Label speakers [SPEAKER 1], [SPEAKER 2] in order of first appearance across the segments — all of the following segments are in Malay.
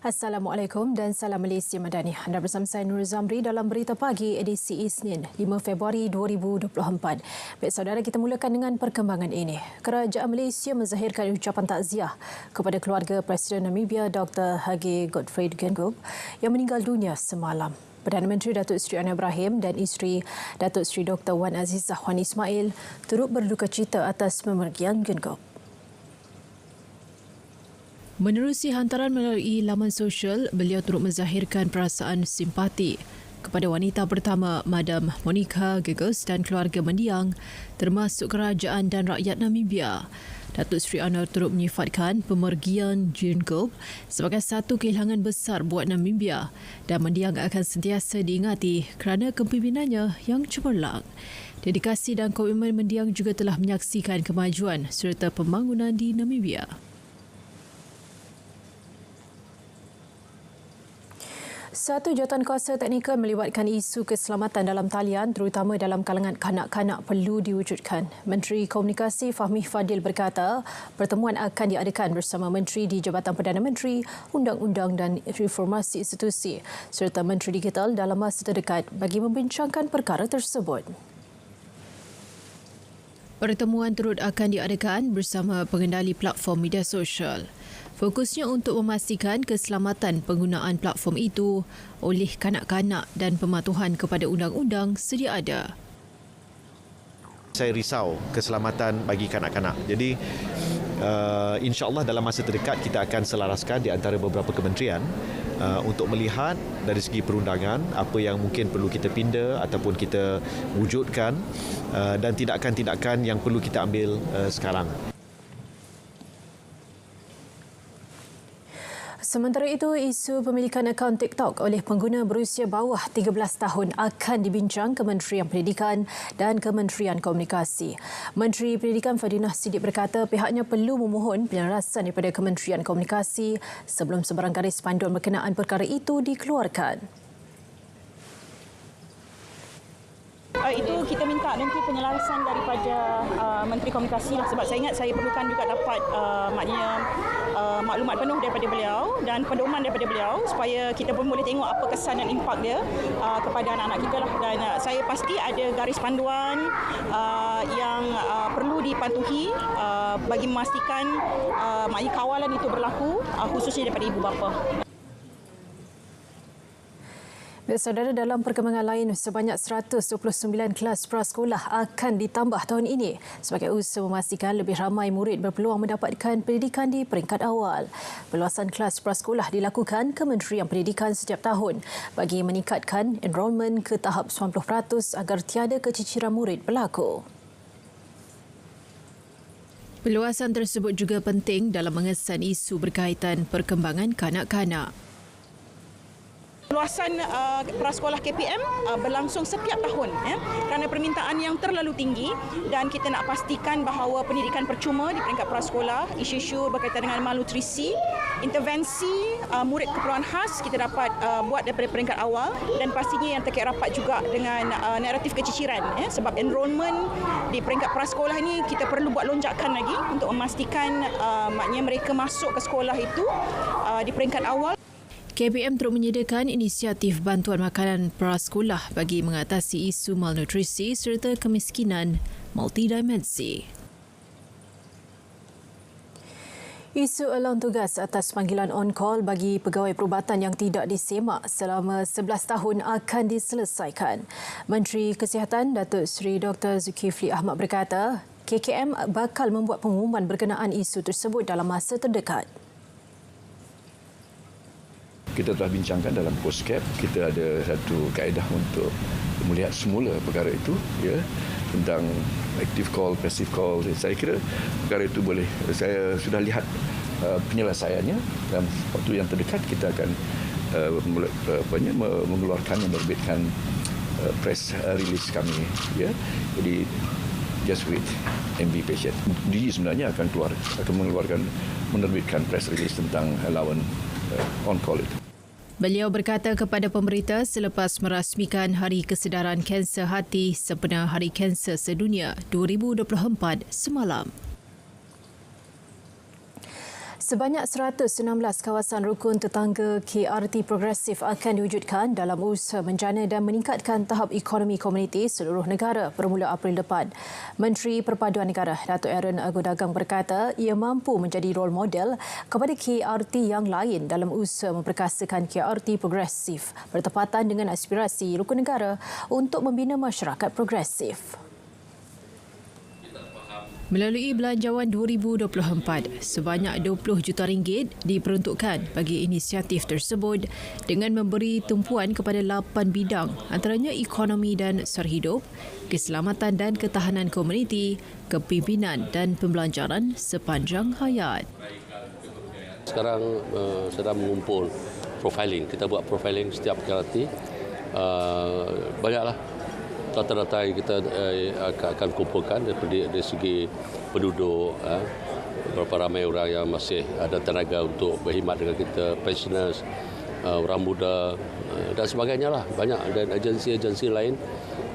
[SPEAKER 1] Assalamualaikum dan salam Malaysia Madani. Anda bersama saya Nur Zamri dalam Berita Pagi edisi Isnin 5 Februari 2024. Baik saudara, kita mulakan dengan perkembangan ini. Kerajaan Malaysia menzahirkan ucapan takziah kepada keluarga Presiden Namibia Dr. Hage Gotfred Geingob yang meninggal dunia semalam. Perdana Menteri Datuk Seri Anwar Ibrahim dan isteri Datuk Seri Dr. Wan Azizah Wan Ismail turut berduka cita atas pemergian Geingob. Menerusi hantaran melalui laman sosial, beliau turut menzahirkan perasaan simpati kepada wanita pertama Madam Monica Gegos dan keluarga mendiang termasuk kerajaan dan rakyat Namibia. Datuk Seri Anwar turut menyifatkan pemergian Geingob sebagai satu kehilangan besar buat Namibia dan mendiang akan sentiasa diingati kerana kepimimpinannya yang cemerlang. Dedikasi dan komitmen mendiang juga telah menyaksikan kemajuan serta pembangunan di Namibia. Satu jawatankuasa teknikal melibatkan isu keselamatan dalam talian terutama dalam kalangan kanak-kanak perlu diwujudkan. Menteri Komunikasi Fahmi Fadil berkata, pertemuan akan diadakan bersama Menteri di Jabatan Perdana Menteri, Undang-Undang dan Reformasi Institusi serta Menteri Digital dalam masa terdekat bagi membincangkan perkara tersebut. Pertemuan turut akan diadakan bersama pengendali platform media sosial. Fokusnya untuk memastikan keselamatan penggunaan platform itu oleh kanak-kanak dan pematuhan kepada undang-undang sedia ada.
[SPEAKER 2] Saya risau keselamatan bagi kanak-kanak. Jadi insya-Allah dalam masa terdekat kita akan selaraskan di antara beberapa kementerian untuk melihat dari segi perundangan apa yang mungkin perlu kita pinda ataupun kita wujudkan dan tindakan-tindakan yang perlu kita ambil sekarang.
[SPEAKER 1] Sementara itu, isu pemilikan akaun TikTok oleh pengguna berusia bawah 13 tahun akan dibincang Kementerian Pendidikan dan Kementerian Komunikasi. Menteri Pendidikan Fadinah Siddiq berkata pihaknya perlu memohon penyelarasan daripada Kementerian Komunikasi sebelum sebarang garis panduan berkenaan perkara itu dikeluarkan.
[SPEAKER 3] Itu kita minta nanti penyelarasan daripada Menteri Komunikasi lah, sebab saya ingat saya perlukan juga dapat maklumat penuh daripada beliau dan pedoman daripada beliau supaya kita pun boleh tengok apa kesan dan impak dia kepada anak-anak kita lah. Dan saya pasti ada garis panduan yang perlu dipatuhi bagi memastikan kawalan itu berlaku khususnya daripada ibu bapa.
[SPEAKER 1] Saudara, dalam perkembangan lain, sebanyak 129 kelas prasekolah akan ditambah tahun ini sebagai usaha memastikan lebih ramai murid berpeluang mendapatkan pendidikan di peringkat awal. Perluasan kelas prasekolah dilakukan Kementerian Pendidikan setiap tahun bagi meningkatkan enrolmen ke tahap 90% agar tiada keciciran murid berlaku. Perluasan tersebut juga penting dalam mengesan isu berkaitan perkembangan kanak-kanak.
[SPEAKER 3] Luasan prasekolah KPM berlangsung setiap tahun kerana permintaan yang terlalu tinggi dan kita nak pastikan bahawa pendidikan percuma di peringkat prasekolah, isu-isu berkaitan dengan malnutrisi, intervensi murid keperluan khas kita dapat buat daripada peringkat awal dan pastinya yang terkait rapat juga dengan naratif keciciran sebab enrolment di peringkat prasekolah ini kita perlu buat lonjakan lagi untuk memastikan maknanya mereka masuk ke sekolah itu di peringkat awal.
[SPEAKER 1] KPM turut menyediakan inisiatif bantuan makanan prasekolah bagi mengatasi isu malnutrisi serta kemiskinan multidimensi. Isu alaun tugas atas panggilan on-call bagi pegawai perubatan yang tidak disemak selama 11 tahun akan diselesaikan. Menteri Kesihatan Datuk Seri Dr. Zulkifli Ahmad berkata, KKM bakal membuat pengumuman berkenaan isu tersebut dalam masa terdekat.
[SPEAKER 4] Kita telah bincangkan dalam POSCAP, kita ada satu kaedah untuk melihat semula perkara itu, tentang active call, passive call. Saya kira perkara itu boleh, saya sudah lihat penyelesaiannya dan waktu yang terdekat kita akan menerbitkan press release kami. Jadi just wait and be patient. DG sebenarnya akan menerbitkan press release tentang allowance on call itu.
[SPEAKER 1] Beliau berkata kepada pemberita selepas merasmikan Hari Kesedaran Kanser Hati sempena Hari Kanser Sedunia 2024 semalam. Sebanyak 116 kawasan rukun tetangga KRT progresif akan diwujudkan dalam usaha menjana dan meningkatkan tahap ekonomi komuniti seluruh negara bermula April depan. Menteri Perpaduan Negara Datuk Aaron Agodagang berkata ia mampu menjadi role model kepada KRT yang lain dalam usaha memperkasakan KRT progresif bertepatan dengan aspirasi rukun negara untuk membina masyarakat progresif. Melalui Belanjawan 2024, sebanyak 20 juta ringgit diperuntukkan bagi inisiatif tersebut dengan memberi tumpuan kepada 8 bidang antaranya ekonomi dan sara hidup, keselamatan dan ketahanan komuniti, kepimpinan dan pembelajaran sepanjang hayat.
[SPEAKER 5] Sekarang sedang mengumpul profiling. Kita buat profiling setiap KRT. Banyaklah data-data yang kita akan kumpulkan dari segi penduduk, berapa ramai orang yang masih ada tenaga untuk berkhidmat dengan kita, pensioners, orang muda dan sebagainya lah. Banyak dan agensi-agensi lain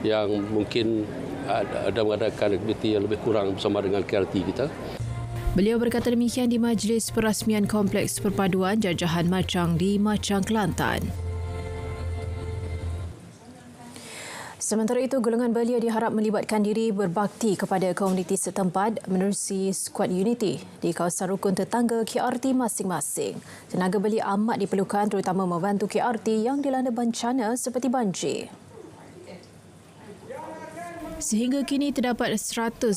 [SPEAKER 5] yang mungkin ada mengadakan aktiviti yang lebih kurang bersama dengan KRT kita.
[SPEAKER 1] Beliau berkata demikian di Majlis Perasmian Kompleks Perpaduan Jajahan Machang di Machang, Kelantan. Sementara itu, golongan belia diharap melibatkan diri berbakti kepada komuniti setempat menerusi skuad unity di kawasan rukun tetangga KRT masing-masing. Tenaga belia amat diperlukan terutama membantu KRT yang dilanda bencana seperti banjir. Sehingga kini terdapat 128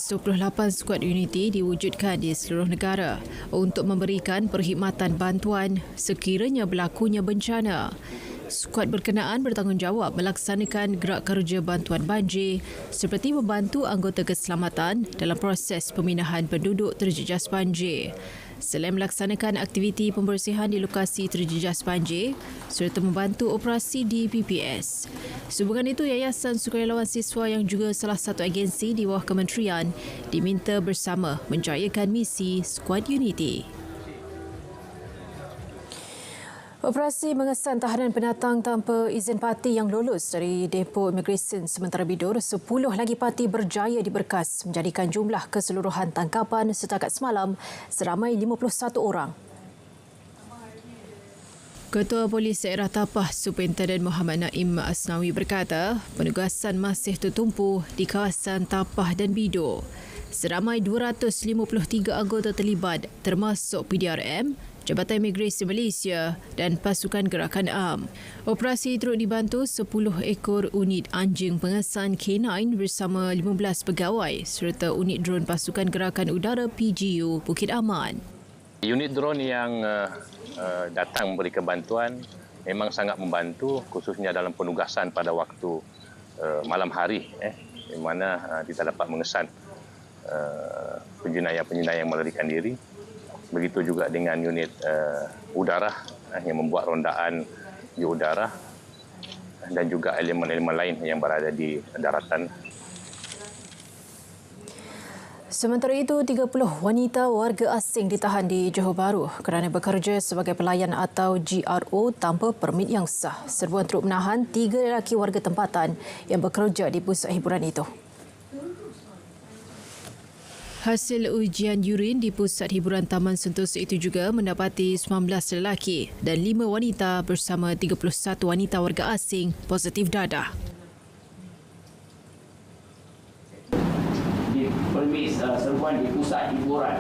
[SPEAKER 1] skuad unity diwujudkan di seluruh negara untuk memberikan perkhidmatan bantuan sekiranya berlakunya bencana. Skuad berkenaan bertanggungjawab melaksanakan gerak kerja bantuan banjir seperti membantu anggota keselamatan dalam proses pemindahan penduduk terjejas banjir. Selain melaksanakan aktiviti pembersihan di lokasi terjejas banjir serta membantu operasi di PPS. Sehubungan itu, Yayasan Sukarelawan Siswa yang juga salah satu agensi di bawah kementerian diminta bersama menjayakan misi skuad unity. Operasi mengesan tahanan pendatang tanpa izin parti yang lolos dari depo imigresen sementara Bidur, 10 lagi parti berjaya diberkas menjadikan jumlah keseluruhan tangkapan setakat semalam seramai 51 orang. Ketua Polis Daerah Tapah Superintenden Muhammad Naim Asnawi berkata penugasan masih tertumpu di kawasan Tapah dan Bidur. Seramai 253 anggota terlibat termasuk PDRM, Jabatan Imigresen Malaysia dan Pasukan Gerakan Am. Operasi turut dibantu 10 ekor unit anjing pengesan K9 bersama 15 pegawai serta unit dron Pasukan Gerakan Udara PGU Bukit Aman.
[SPEAKER 6] Unit drone yang datang memberikan bantuan memang sangat membantu khususnya dalam penugasan pada waktu malam hari di mana kita dapat mengesan penjenayah-penjenayah yang melarikan diri. Begitu juga dengan unit udara yang membuat rondaan di udara dan juga elemen-elemen lain yang berada di daratan.
[SPEAKER 1] Sementara itu, 30 wanita warga asing ditahan di Johor Bahru kerana bekerja sebagai pelayan atau GRO tanpa permit yang sah. Serbuan turut menahan 3 lelaki warga tempatan yang bekerja di pusat hiburan itu. Hasil ujian urin di pusat hiburan Taman Sentosa itu juga mendapati 19 lelaki dan 5 wanita bersama 31 wanita warga asing positif dadah.
[SPEAKER 7] Di permis serbuan di pusat hiburan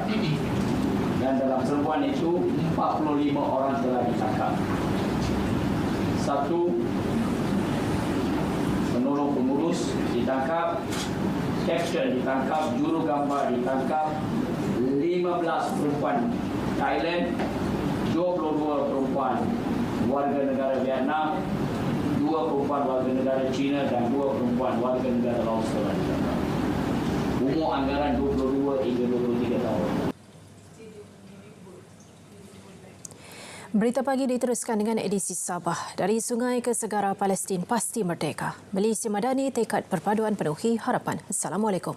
[SPEAKER 7] dan dalam serbuan itu 45 orang telah ditangkap. 1 penolong pengurus ditangkap, caption ditangkap, juru gambar ditangkap, 15 perempuan Thailand, 22 perempuan warga negara Vietnam, 2 perempuan warga negara China dan 2 perempuan warga negara Australia ditangkap. Umur anggaran 22 hingga 23 tahun.
[SPEAKER 1] Berita pagi diteruskan dengan edisi Sabah. Dari sungai ke segara, Palestin pasti merdeka. Malaysia Madani tekad perpaduan penuhi harapan. Assalamualaikum.